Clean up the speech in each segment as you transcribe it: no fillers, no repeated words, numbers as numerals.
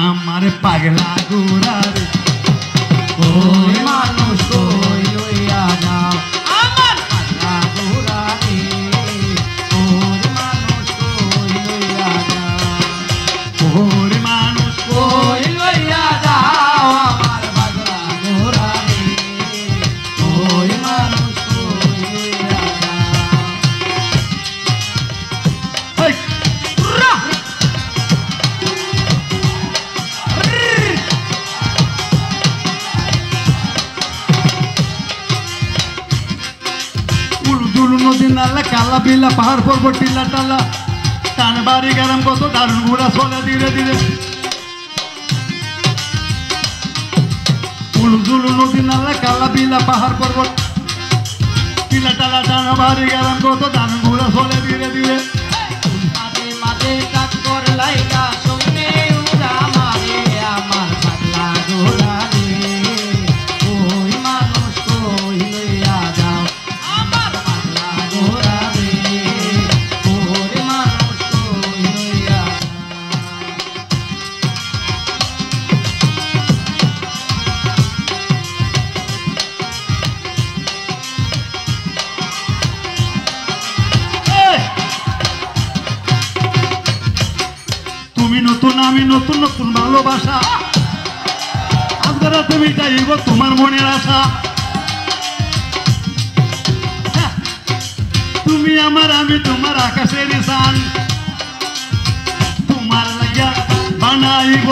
আমার পাগলা গোরা রে ওই মানুষ কই লইয়া যাও আমার পাগলা গোরা রে ওই মানুষ কই লইয়া যাও ওই মানুষ কই লইয়া যাও আমার পাগলা গোরা রে ওই মানুষ কই লইয়া নদী নালা কালা বিলা পাহাড় পর্বত টিলা টালা টান বাড়ি গরম কত দারুণ ঘোড়া চলে ধীরে ধীরে উলুজুলু নদী নালা কালা বিলা পাহাড় পর্বত টিলা টালা টান বাড়ি গরম কত দারুণ ঘোড়া চলে ধীরে ধীরে মাঝে মাঝে কাজ করে লাইলা সঙ্গে উড়া মারে আমার পাগলা ঘোড়া রে ওই মানুষ কই লইয়া যাও আমার পাগলা ঘোড়া রে ওই মানুষ কই লইয়া তুমি নতুন আমি নতুন নতুন ভালোবাসা আজকে তুমি চাইব তোমার মনের আশা তুমি আমার আমি তোমার আকাশের শান তোমার লাগিয়া বানাইব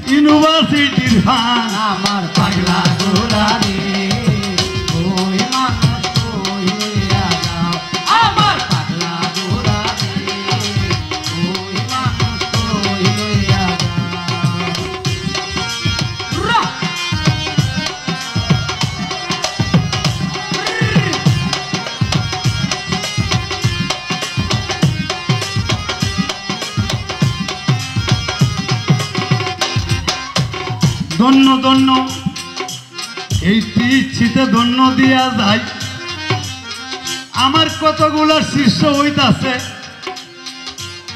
ইউনিভার্সিটির ফান আমার পাগলা গোরা রে ওই মানুষ কই লইয়া যাও আমার পাগলা গোরা রে ওই মানুষ কই লইয়া যাও ধন্য ধন্য এই ইচ্ছিতে ধন্য দিয়া যায় আমার কতগুলা শিষ্য হইতাছে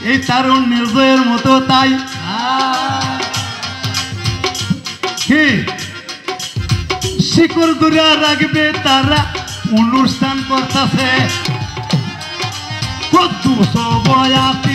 এই তারুণ নির্দয়ের মতো তাই কি শিকড় দূরে রাখবে তারা অনুষ্ঠান করতেছে কত সবয়াতি